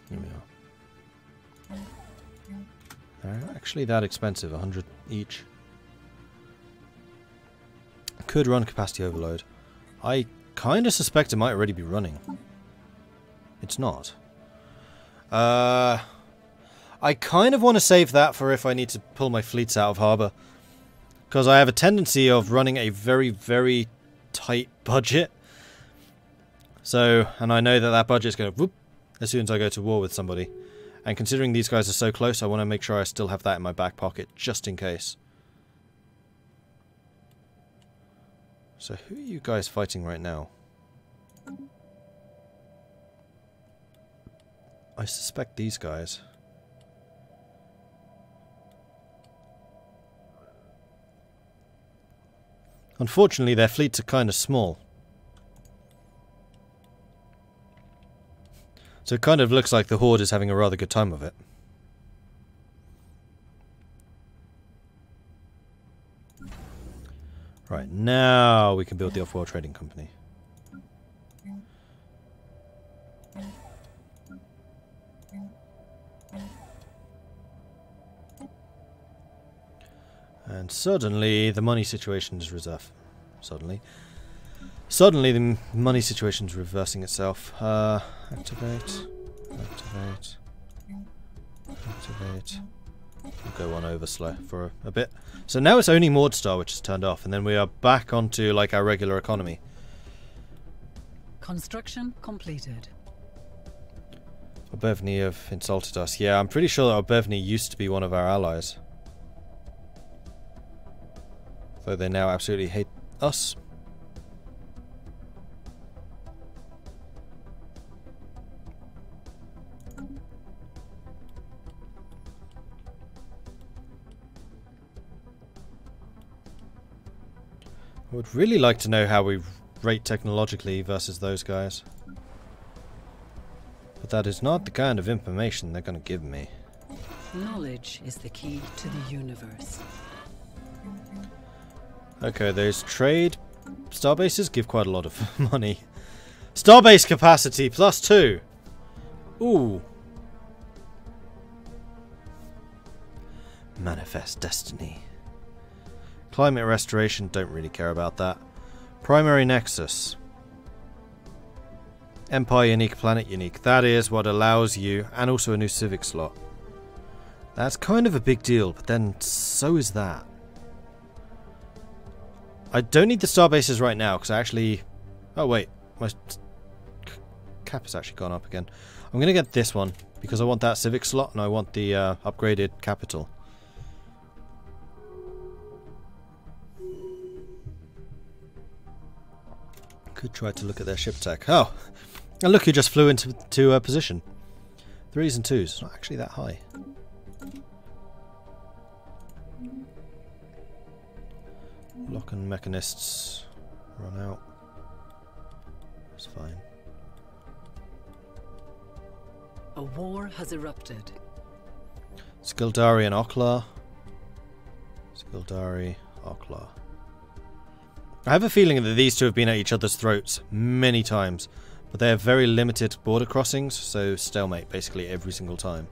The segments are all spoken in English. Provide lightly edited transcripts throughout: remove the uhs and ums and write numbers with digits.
Here we are. They're actually that expensive, 100 each. Could run capacity overload. I kind of suspect it might already be running. It's not. I kind of want to save that for if I need to pull my fleets out of harbour. Because I have a tendency of running a very, very tight budget. So, and I know that that budget is going to whoop as soon as I go to war with somebody. And considering these guys are so close, I want to make sure I still have that in my back pocket, just in case. So who are you guys fighting right now? I suspect these guys. Unfortunately, their fleets are kind of small. So it kind of looks like the Horde is having a rather good time of it. Right, now we can build the off-world trading company. And suddenly the money situation is Suddenly the money situation is reversing itself. Activate. We'll go one over slow for a bit. So now it's only Mordstar which is turned off, and then we are back onto like our regular economy. Construction completed. Obevny have insulted us. Yeah, I'm pretty sure that Obevny used to be one of our allies. Though they now absolutely hate us. I would really like to know how we rate technologically versus those guys. But that is not the kind of information they're going to give me. Knowledge is the key to the universe. Okay, those trade starbases give quite a lot of money. Starbase capacity +2. Ooh. Manifest destiny. Climate restoration, don't really care about that. Primary nexus. Empire unique, planet unique. That is what allows you, and also a new civic slot. That's kind of a big deal, but then so is that. I don't need the starbases right now, because I actually... Oh wait, my cap has actually gone up again. I'm going to get this one, because I want that civic slot, and I want the upgraded capital. Could try to look at their ship tech. Oh! And look who just flew into a position. 3s and 2s. It's not actually that high. Lock and mechanists run out. It's fine. A war has erupted. Skildari and Oklar. Skildari, Oklar. I have a feeling that these two have been at each other's throats many times, but they have very limited border crossings, so stalemate basically every single time.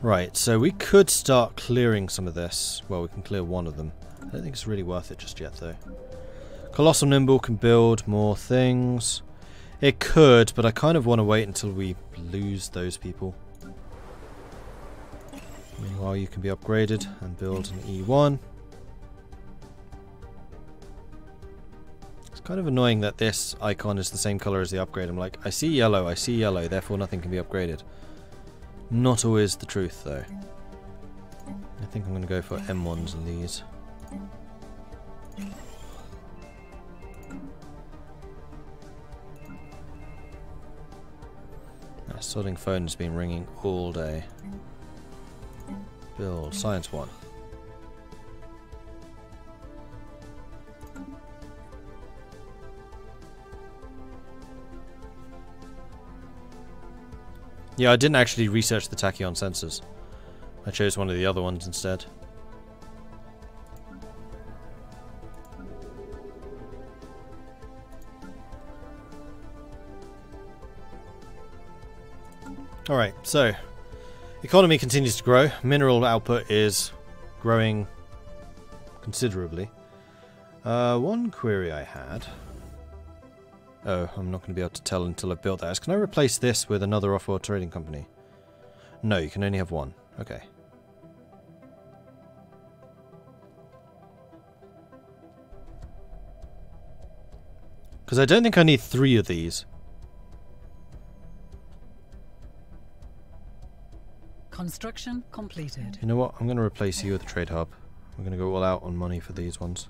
Right, so we could start clearing some of this. Well, we can clear one of them. I don't think it's really worth it just yet, though. Colossal Nimble can build more things. It could, but I kind of want to wait until we lose those people. Meanwhile, you can be upgraded and build an E1. It's kind of annoying that this icon is the same color as the upgrade. I'm like, I see yellow, therefore nothing can be upgraded. Not always the truth, though. I think I'm going to go for M1s and these. That sodding phone has been ringing all day. Build Science 1. Yeah, I didn't actually research the tachyon sensors. I chose one of the other ones instead. Alright, so economy continues to grow. Mineral output is growing considerably. One query I had. Oh, I'm not going to be able to tell until I've built that. Can I replace this with another off-world trading company? No, you can only have one. Okay. Because I don't think I need 3 of these. Construction completed. You know what? I'm going to replace you with a trade hub. I'm going to go all out on money for these ones.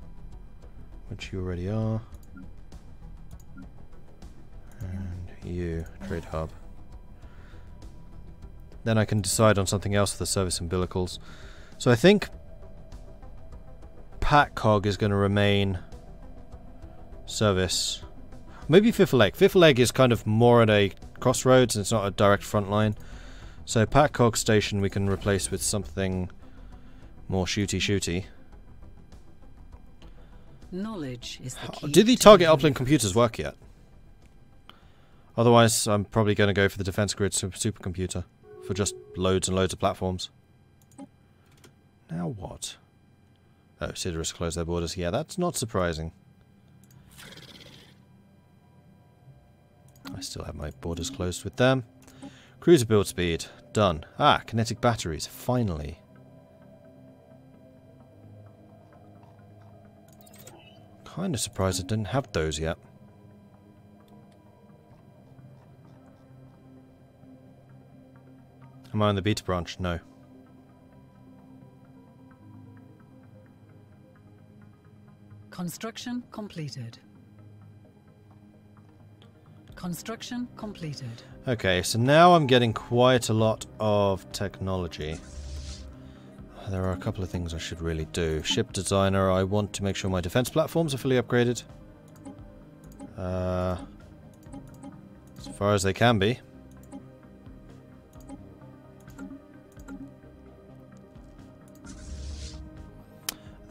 Which you already are. And you, trade hub. Then I can decide on something else for the service umbilicals. So I think Patcog is going to remain service. Maybe Fifth Leg. Fifth Leg is kind of more at a crossroads and it's not a direct front line. So Patcog Station we can replace with something more shooty. Knowledge is the key. Do the target uplink computers work yet? Otherwise I'm probably going to go for the defense grid supercomputer for just loads and loads of platforms. Now what? Oh, Stellaris closed their borders. Yeah, that's not surprising. I still have my borders closed with them. Cruiser build speed. Done. Ah, kinetic batteries. Finally. Kind of surprised I didn't have those yet. Am I on the beta branch? No. Construction completed. Construction completed. Okay, so now I'm getting quite a lot of technology. There are a couple of things I should really do. Ship designer, I want to make sure my defense platforms are fully upgraded. As far as they can be.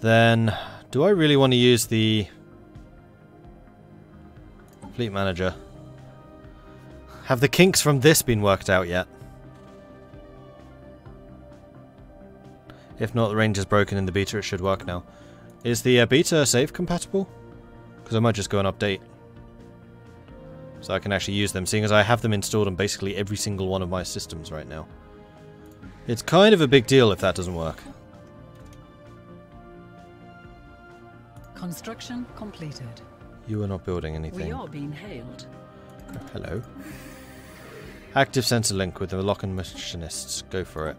Then, do I really want to use the fleet manager? Have the kinks from this been worked out yet? If not, the range is broken in the beta, it should work now. Is the beta save compatible? Because I might just go and update. So I can actually use them, seeing as I have them installed on basically every single one of my systems right now. It's kind of a big deal if that doesn't work. Construction completed. You are not building anything. We are being hailed. Hello. Active sensor link with the lock-in machinists. Go for it.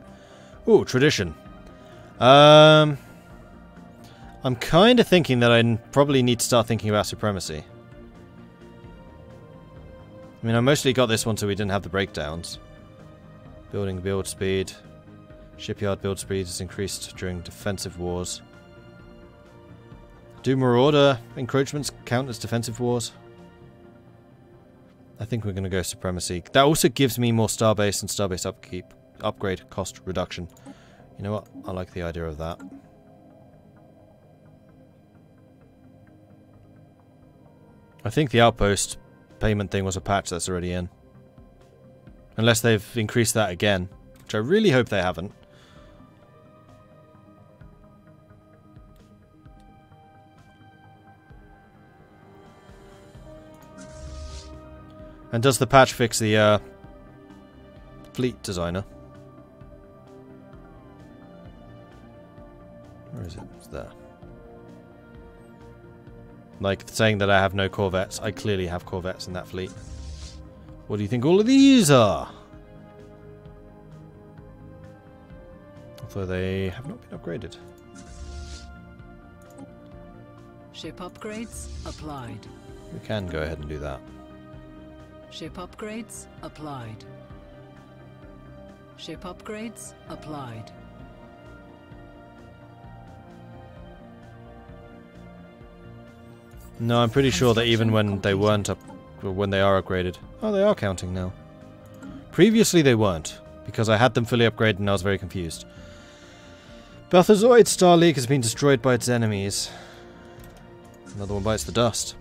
Ooh, tradition. I'm kind of thinking that I probably need to start thinking about supremacy. I mean, I mostly got this one so we didn't have the breakdowns. Building build speed. Shipyard build speed is increased during defensive wars. Do marauder encroachments count as defensive wars? I think we're going to go supremacy. That also gives me more starbase and starbase upkeep, upgrade cost reduction. You know what? I like the idea of that. I think the outpost payment thing was a patch that's already in. Unless they've increased that again, which I really hope they haven't. And does the patch fix the fleet designer? Where is it? It's there. Like saying that I have no corvettes. I clearly have corvettes in that fleet. What do you think all of these are? Although they have not been upgraded. Ship upgrades applied. We can go ahead and do that. Ship upgrades applied. Ship upgrades applied. No, I'm pretty sure that even when they weren't up, when they are upgraded. Oh, they are counting now. Previously they weren't, because I had them fully upgraded and I was very confused. Balthazoid Star League has been destroyed by its enemies. Another one bites the dust.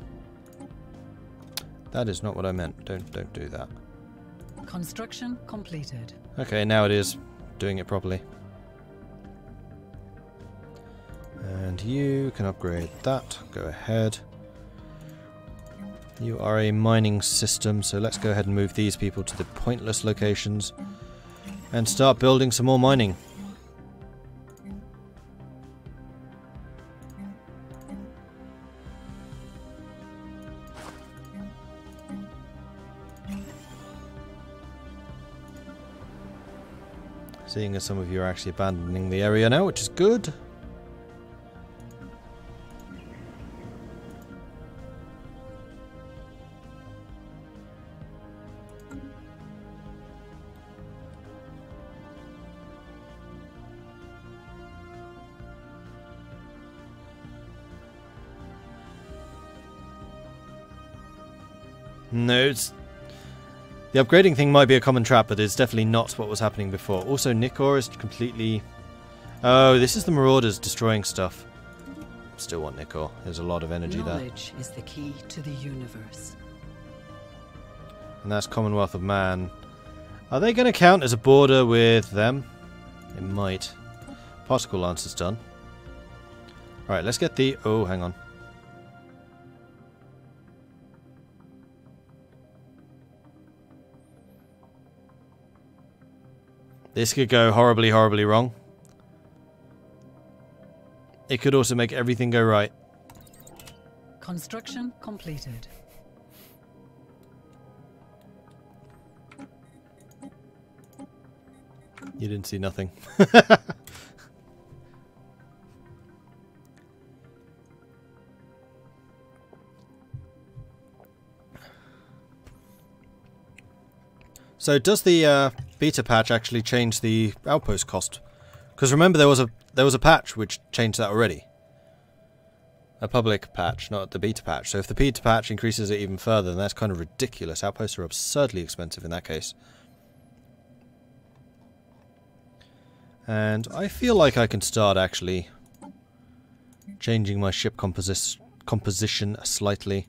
That is not what I meant. Don't do that. Construction completed. Okay, now it is doing it properly. And you can upgrade that. Go ahead. You are a mining system, so let's go ahead and move these people to the pointless locations and start building some more mining. Seeing as some of you are actually abandoning the area now, which is good. No, it's... The upgrading thing might be a common trap, but it's definitely not what was happening before. Also, Nikor is completely... Oh, this is the Marauders destroying stuff. Still want Nikor. There's a lot of energy there. Knowledge is the key to the universe. And that's Commonwealth of Man. Are they going to count as a border with them? It might. Particle Lance is done. Alright, let's get the... Oh, hang on. This could go horribly, horribly wrong. It could also make everything go right. Construction completed. You didn't see nothing. So does the beta patch actually change the outpost cost? Because remember there was a patch which changed that already. A public patch, not the beta patch. So if the beta patch increases it even further, then that's kind of ridiculous. Outposts are absurdly expensive in that case. And I feel like I can start actually changing my ship composition slightly.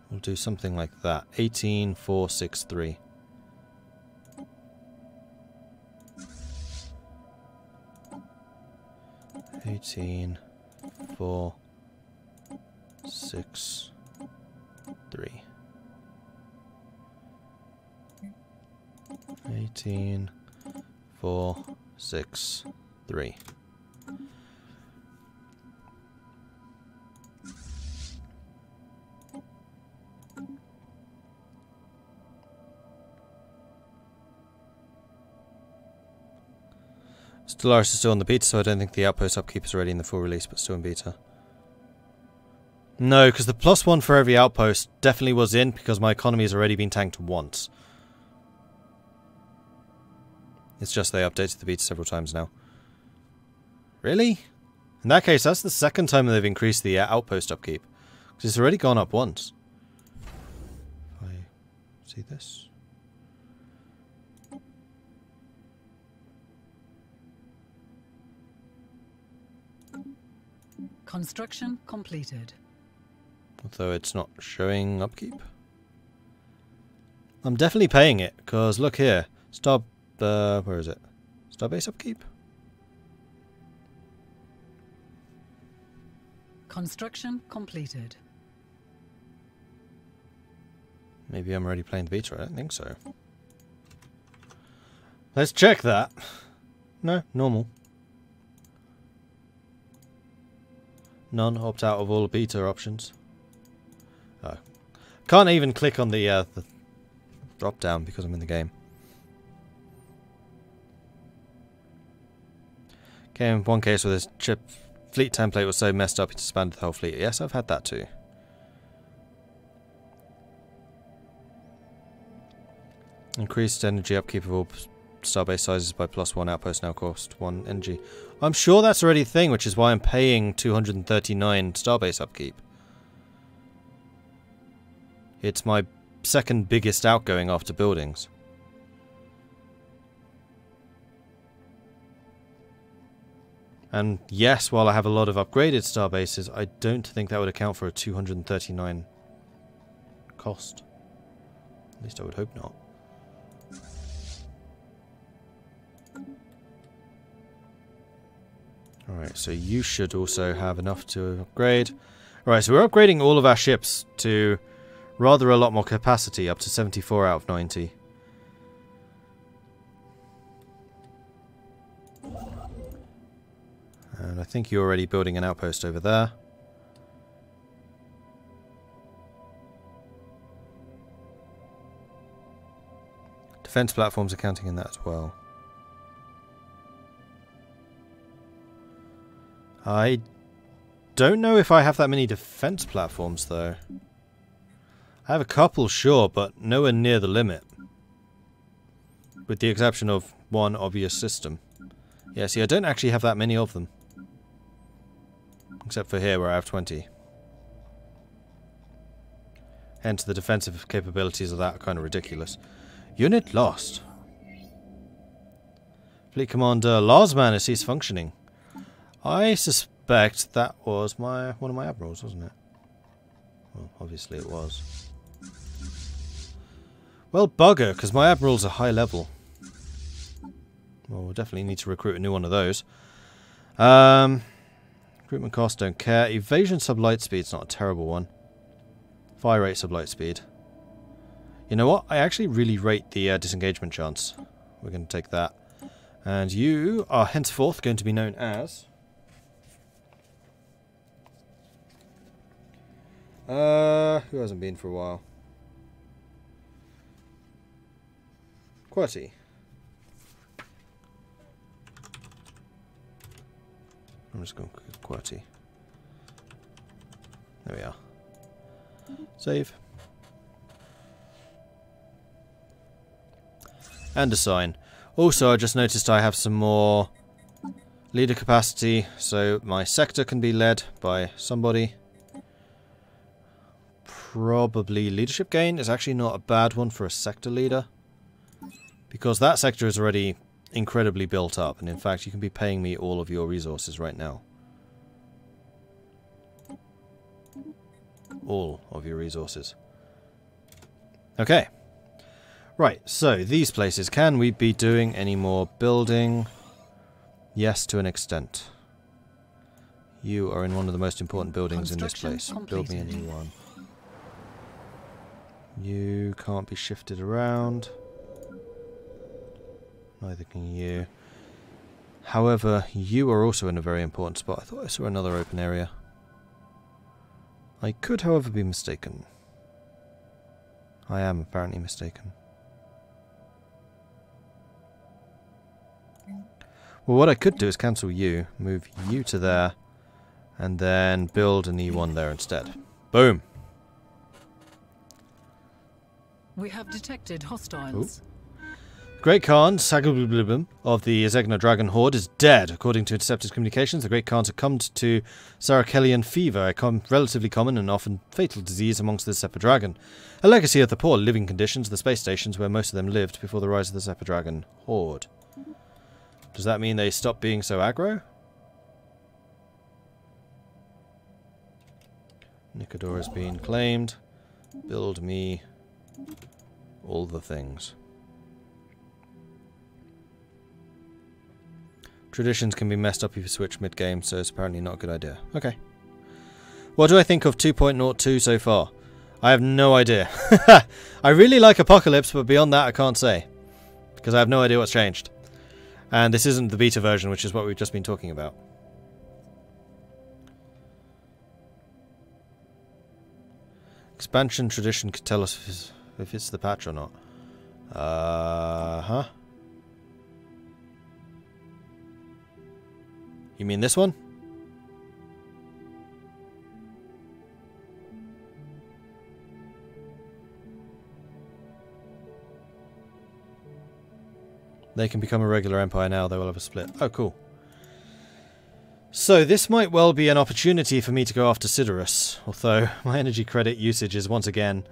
We'll do something like that. 18,463. Eighteen, 4, 6, 3. 18, 4, 6, 3. Stellaris is still in the beta, so I don't think the outpost upkeep is ready in the full release, but still in beta. No, because the +1 for every outpost definitely was in, because my economy has already been tanked once. It's just they updated the beta several times now. Really? In that case, that's the second time they've increased the outpost upkeep. Because it's already gone up once. If I see this... Construction completed. Although it's not showing upkeep. I'm definitely paying it, because look here. Where is it? Starbase upkeep? Construction completed. Maybe I'm already playing the beta, I don't think so. Let's check that. No, normal. None, opt out of all the beta options. Oh. Can't even click on the drop down because I'm in the game. Okay, in one case where this chip fleet template was so messed up it disbanded the whole fleet. Yes, I've had that too. Increased energy upkeep of all starbase sizes by +1 outpost now cost 1 energy. I'm sure that's already a thing, which is why I'm paying 239 starbase upkeep. It's my second biggest outgoing after buildings. And yes, while I have a lot of upgraded star bases, I don't think that would account for a 239 cost. At least I would hope not. Alright, so you should also have enough to upgrade. Alright, so we're upgrading all of our ships to rather a lot more capacity, up to 74 out of 90. And I think you're already building an outpost over there. Defense platforms are counting in that as well. I don't know if I have that many defense platforms, though. I have a couple, sure, but nowhere near the limit. With the exception of one obvious system. Yeah, see, I don't actually have that many of them. Except for here, where I have 20. Hence, the defensive capabilities of that are kind of ridiculous. Unit lost. Fleet Commander Larsman has ceased functioning. I suspect that was one of my admirals, wasn't it? Well, obviously it was. Well, bugger, because my admirals are high level. Well, we'll definitely need to recruit a new one of those. Recruitment cost, don't care. Evasion sublight speed's not a terrible one. Fire rate sublight speed. You know what? I actually really rate the disengagement chance. We're going to take that. And you are henceforth going to be known as... who hasn't been for a while? QWERTY. I'm just going to QWERTY. There we are. Save. And assign. Also, I just noticed I have some more leader capacity, so my sector can be led by somebody. Probably leadership gain is actually not a bad one for a sector leader, because that sector is already incredibly built up, and in fact you can be paying me all of your resources right now. All of your resources. Okay. Right, so these places, can we be doing any more building? Yes, to an extent. You are in one of the most important buildings in this place. Build me a new one. You can't be shifted around. Neither can you. However, you are also in a very important spot. I thought I saw another open area. I could, however, be mistaken. I am apparently mistaken. Well, what I could do is cancel you, move you to there, and then build an E1 there instead. Boom! We have detected hostiles. Ooh. Great Khan, Sagabliblim, of the Zegna Dragon Horde is dead. According to intercepted communications, the Great Khans succumbed to Sarakelian fever, a relatively common and often fatal disease amongst the Sepa Dragon. A legacy of the poor living conditions of the space stations where most of them lived before the rise of the Sepa Dragon Horde. Does that mean they stopped being so aggro? Nicodor has been claimed. Build me all the things. Traditions can be messed up if you switch mid-game, so it's apparently not a good idea. Okay. What do I think of 2.02 so far? I have no idea. I really like Apocalypse, but beyond that I can't say. Because I have no idea what's changed. And this isn't the beta version, which is what we've just been talking about. Expansion tradition could tell us if it's the patch or not. Huh? You mean this one? They can become a regular empire now, they will have a split. Oh, cool. So this might well be an opportunity for me to go after Siderus, although my energy credit usage is once again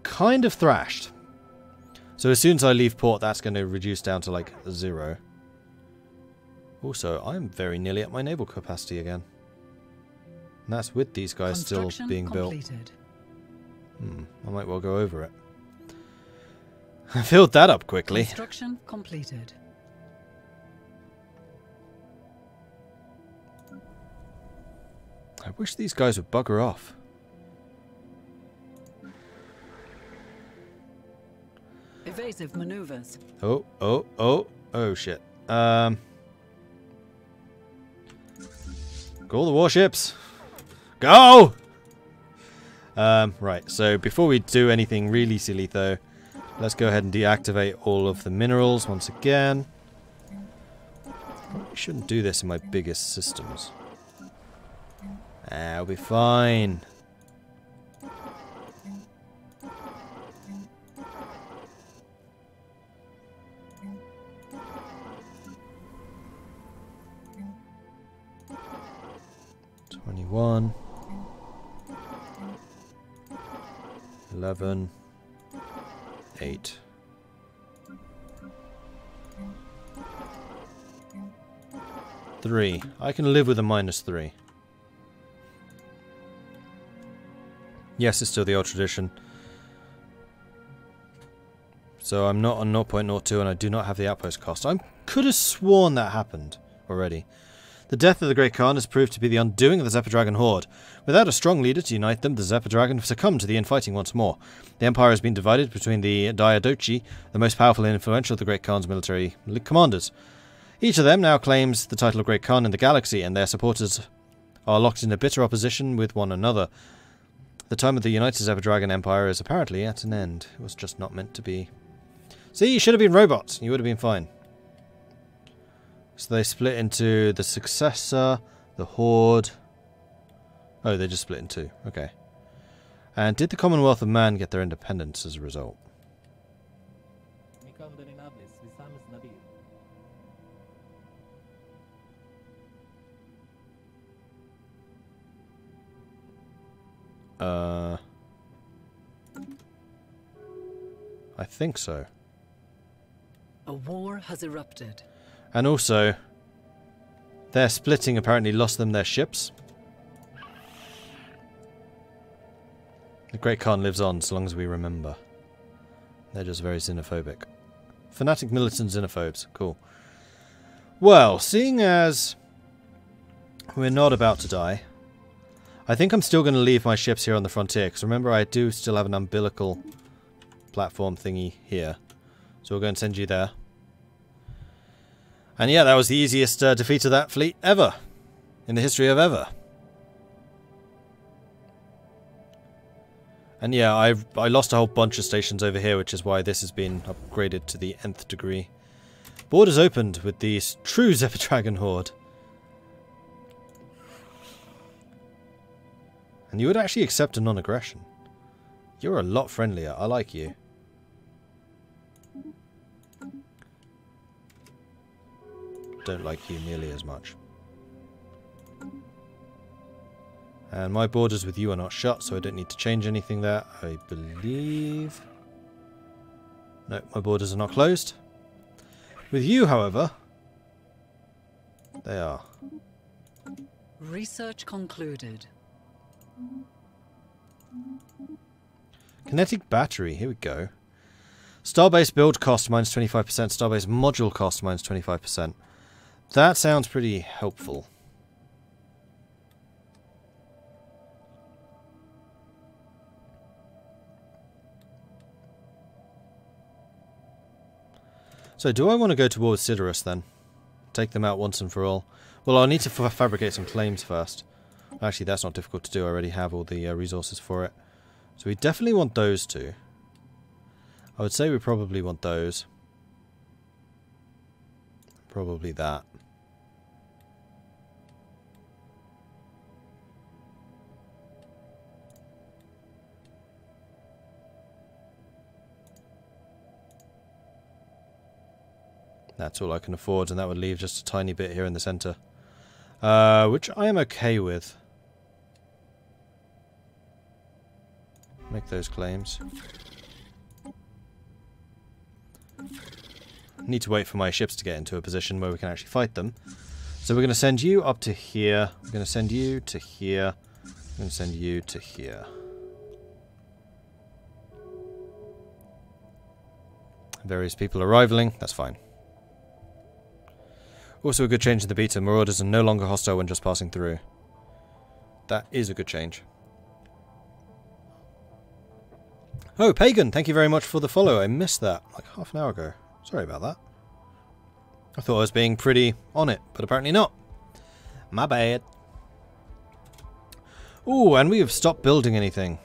kind of thrashed. So as soon as I leave port, that's going to reduce down to like 0. Also, I'm very nearly at my naval capacity again. And that's with these guys still being completed. built. I might well go over it. I filled that up quickly. Construction completed. I wish these guys would bugger off. Evasive maneuvers. Oh shit. Go all the warships. Go! Right, so before we do anything really silly though, let's go ahead and deactivate all of the minerals once again. Probably shouldn't do this in my biggest systems. I'll be fine. One, 11, 8. Three. I can live with a -3. Yes, it's still the old tradition. So I'm not on 0.02 and I do not have the outpost cost. I could have sworn that happened already. The death of the Great Khan has proved to be the undoing of the Zephyr Dragon Horde. Without a strong leader to unite them, the Zephyr Dragon succumbed to the infighting once more. The Empire has been divided between the Diadochi, the most powerful and influential of the Great Khan's military commanders. Each of them now claims the title of Great Khan in the galaxy, and their supporters are locked in a bitter opposition with one another. The time of the United Zephyr Dragon Empire is apparently at an end. It was just not meant to be. See, you should have been robots. You would have been fine. So they split into the Successor, the Horde. Oh, they just split in two. Okay. And did the Commonwealth of Man get their independence as a result? I think so. A war has erupted. And also, their splitting apparently lost them their ships. The Great Khan lives on so long as we remember. They're just very xenophobic. Fanatic militant xenophobes. Cool. Well, seeing as we're not about to die, I think I'm still going to leave my ships here on the frontier, because remember I do still have an umbilical platform thingy here. So we're going to send you there. And yeah, that was the easiest defeat of that fleet ever. In the history of ever. And yeah, I lost a whole bunch of stations over here, which is why this has been upgraded to the nth degree. Borders opened with the true Zephyr Dragon Horde. And you would actually accept a non-aggression. You're a lot friendlier. I like you. Don't like you nearly as much. And my borders with you are not shut, so I don't need to change anything there, I believe. No, my borders are not closed. With you, however, they are. Research concluded. Kinetic battery, here we go. Starbase build cost minus 25%, Starbase module cost minus 25%. That sounds pretty helpful. So do I want to go to war with Stellaris then? Take them out once and for all? Well, I'll need to fabricate some claims first. Actually, that's not difficult to do. I already have all the resources for it. So we definitely want those two. I would say we probably want those. Probably that. That's all I can afford, and that would leave just a tiny bit here in the centre. Which I am okay with. Make those claims. Need to wait for my ships to get into a position where we can actually fight them. So we're going to send you up to here. We're going to send you to here. We're going to send you to here. Various people arriving. That's fine. Also a good change in the beta. Marauders are no longer hostile when just passing through. That is a good change. Oh, Pagan, thank you very much for the follow. I missed that like half an hour ago. Sorry about that. I thought I was being pretty on it, but apparently not. My bad. Ooh, and we have stopped building anything.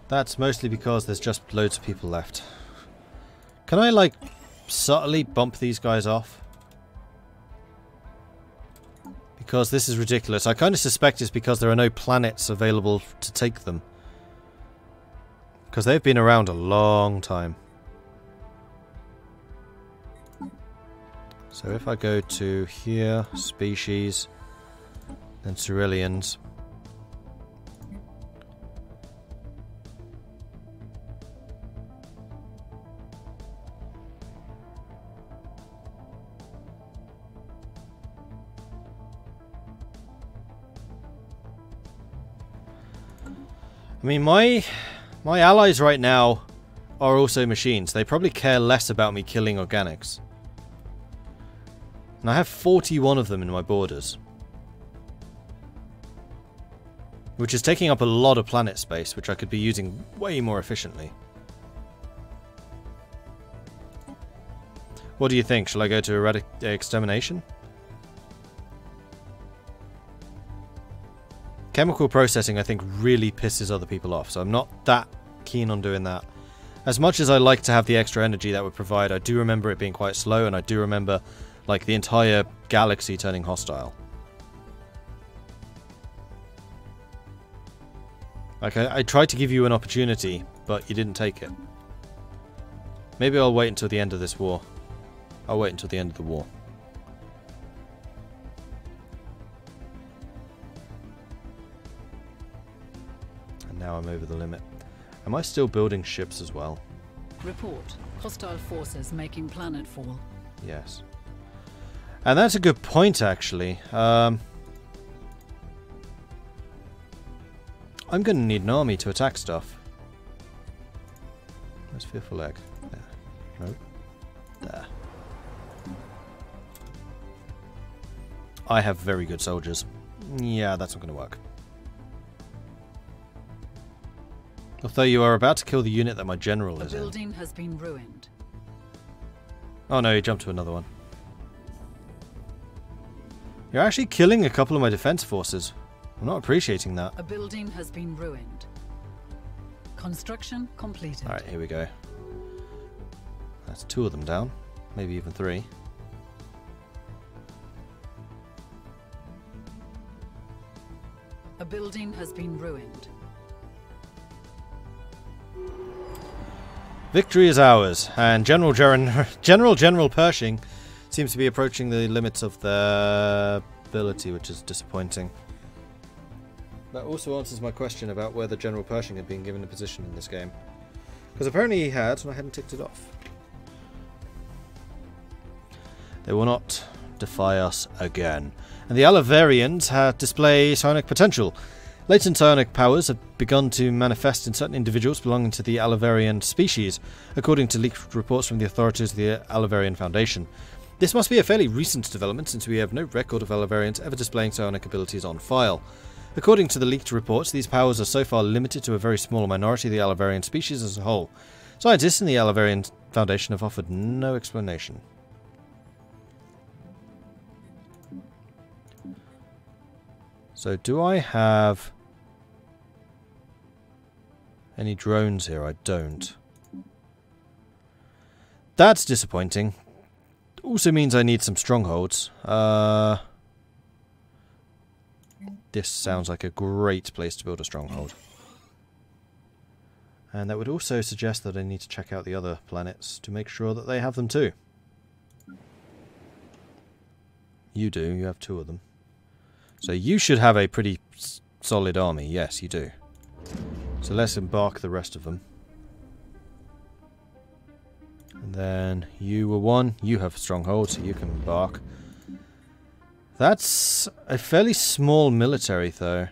That's mostly because there's just loads of people left. Can I, like, subtly bump these guys off? Because this is ridiculous. I kind of suspect it's because there are no planets available to take them. Because they've been around a long time. So if I go to here, species, then Ceruleans. I mean, my allies right now are also machines. They probably care less about me killing organics. And I have 41 of them in my borders. Which is taking up a lot of planet space, which I could be using way more efficiently. What do you think? Shall I go to extermination? Chemical processing, I think, really pisses other people off, so I'm not that keen on doing that. As much as I like to have the extra energy that would provide, I do remember it being quite slow, and I do remember, like, the entire galaxy turning hostile. Like, I tried to give you an opportunity, but you didn't take it. Maybe I'll wait until the end of this war. I'll wait until the end of the war. Now I'm over the limit. Am I still building ships as well? Report. Hostile forces making planetfall. Yes. And that's a good point, actually. I'm going to need an army to attack stuff. Where's Fearful Egg? There. Nope. There. I have very good soldiers. Yeah, that's not going to work. Although you are about to kill the unit that my general is in. The building has been ruined. Oh no, he jumped to another one. You're actually killing a couple of my defense forces. I'm not appreciating that. A building has been ruined. Construction completed. Alright, here we go. That's 2 of them down. Maybe even 3. A building has been ruined. Victory is ours, and General Pershing seems to be approaching the limits of their ability, which is disappointing. That also answers my question about whether General Pershing had been given a position in this game. Because apparently he had, and I hadn't ticked it off. They will not defy us again. And the Alavarians display psionic potential. Latent psionic powers have begun to manifest in certain individuals belonging to the Alavarian species, according to leaked reports from the authorities of the Alavarian Foundation. This must be a fairly recent development, since we have no record of Alavarians ever displaying psionic abilities on file. According to the leaked reports, these powers are so far limited to a very small minority of the Alavarian species as a whole. Scientists in the Alavarian Foundation have offered no explanation. So do I have any drones here? I don't. That's disappointing. Also means I need some strongholds. This sounds like a great place to build a stronghold. And that would also suggest that I need to check out the other planets to make sure that they have them too. You do, you have 2 of them. So you should have a pretty solid army. Yes, you do. So let's embark the rest of them. And then you were 1. You have stronghold, so you can embark. That's a fairly small military, though.